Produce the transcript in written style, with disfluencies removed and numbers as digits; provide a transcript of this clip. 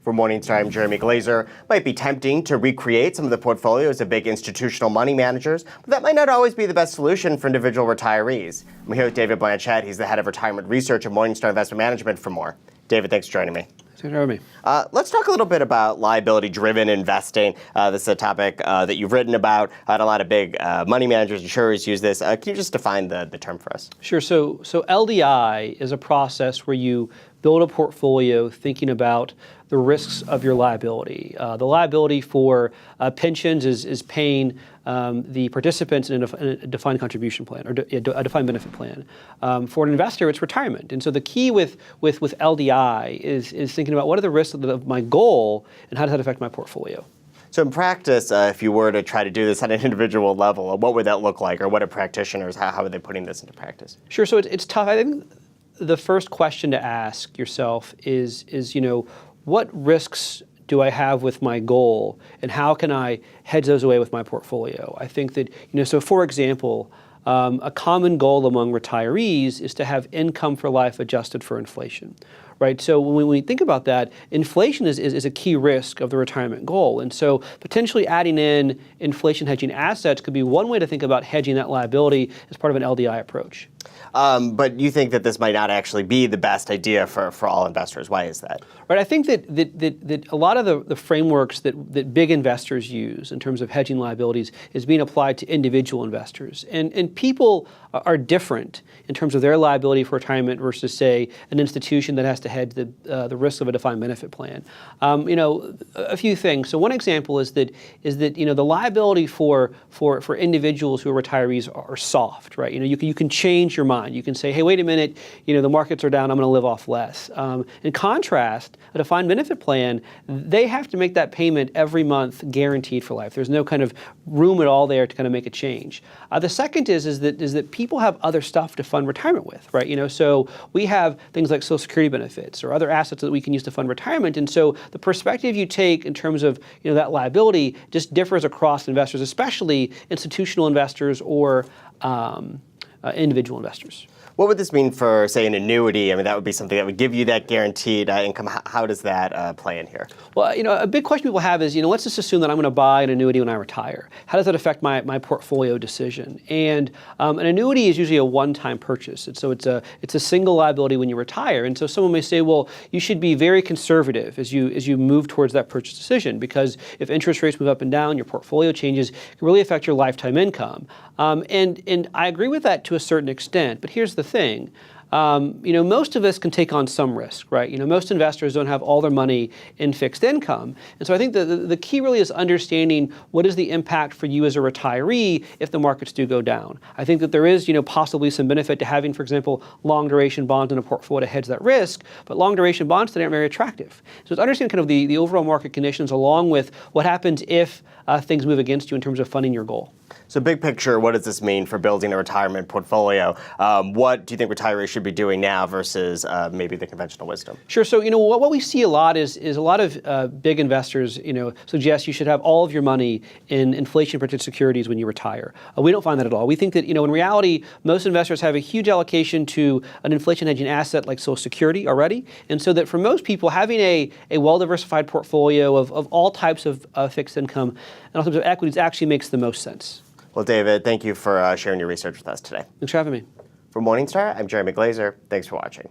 For Morningstar, I'm Jeremy Glaser. Might be tempting to recreate some of the portfolios of big institutional money managers, but that might not always be the best solution for individual retirees. I'm here with David Blanchett. He's the head of retirement research at Morningstar Investment Management for more. David, thanks for joining me. Thanks for having me. Let's talk a little bit about liability-driven investing. This is a topic that you've written about, and a lot of big money managers, insurers use this. Can you just define the term for us? Sure. So LDI is a process where you build a portfolio thinking about the risks of your liability. The liability for pensions is paying the participants in a defined contribution plan or a defined benefit plan. For an investor, it's retirement. And so the key with LDI is thinking about what are the risks of my goal and how does that affect my portfolio. So in practice, if you were to try to do this at an individual level, what would that look like? Or what are practitioners, how are they putting this into practice? Sure. So it's tough. I think the first question to ask yourself is what risks do I have with my goal, and how can I hedge those away with my portfolio? I think that, so for example, a common goal among retirees is to have income for life adjusted for inflation, right? So when we think about that, inflation is a key risk of the retirement goal. And so potentially adding in inflation hedging assets could be one way to think about hedging that liability as part of an LDI approach. But you think that this might not actually be the best idea for all investors. Why is that? Right. I think that a lot of the frameworks that big investors use in terms of hedging liabilities is being applied to individual investors. And people are different in terms of their liability for retirement versus, say, an institution that has to hedge the risk of a defined benefit plan. A few things. So one example is that the liability for individuals who are retirees are soft, right? You can change your mind. You can say, hey, wait a minute, the markets are down, I'm going to live off less. In contrast, a defined benefit plan, they have to make that payment every month guaranteed for life. There's no kind of room at all there to kind of make a change. The second is that people have other stuff to fund retirement with, right? So we have things like Social Security benefits or other assets that we can use to fund retirement. And so the perspective you take in terms of that liability just differs across investors, especially institutional investors or individual investors. What would this mean for, say, an annuity? I mean, that would be something that would give you that guaranteed income. How does that play in here? Well, a big question people have is, let's just assume that I'm going to buy an annuity when I retire. How does that affect my portfolio decision? And an annuity is usually a one-time purchase. And so it's a single liability when you retire. And so someone may say, well, you should be very conservative as you move towards that purchase decision, because if interest rates move up and down, your portfolio changes, it can really affect your lifetime income. And I agree with that to a certain extent, but here's the thing. Most of us can take on some risk, right? Most investors don't have all their money in fixed income. And so I think the key really is understanding what is the impact for you as a retiree if the markets do go down. I think that there is, possibly some benefit to having, for example, long duration bonds in a portfolio to hedge that risk, but long duration bonds today aren't very attractive. So it's understanding kind of the overall market conditions along with what happens if things move against you in terms of funding your goal. So big picture, what does this mean for building a retirement portfolio? What do you think retirees should be doing now versus maybe the conventional wisdom? Sure. So, what we see a lot is a lot of big investors, suggest you should have all of your money in inflation-protected securities when you retire. We don't find that at all. We think that, in reality, most investors have a huge allocation to an inflation hedging asset like Social Security already. And so that for most people, having a well-diversified portfolio of all types of fixed income and all types of equities actually makes the most sense. Well, David, thank you for sharing your research with us today. Thanks for having me. For Morningstar, I'm Jeremy Glaser. Thanks for watching.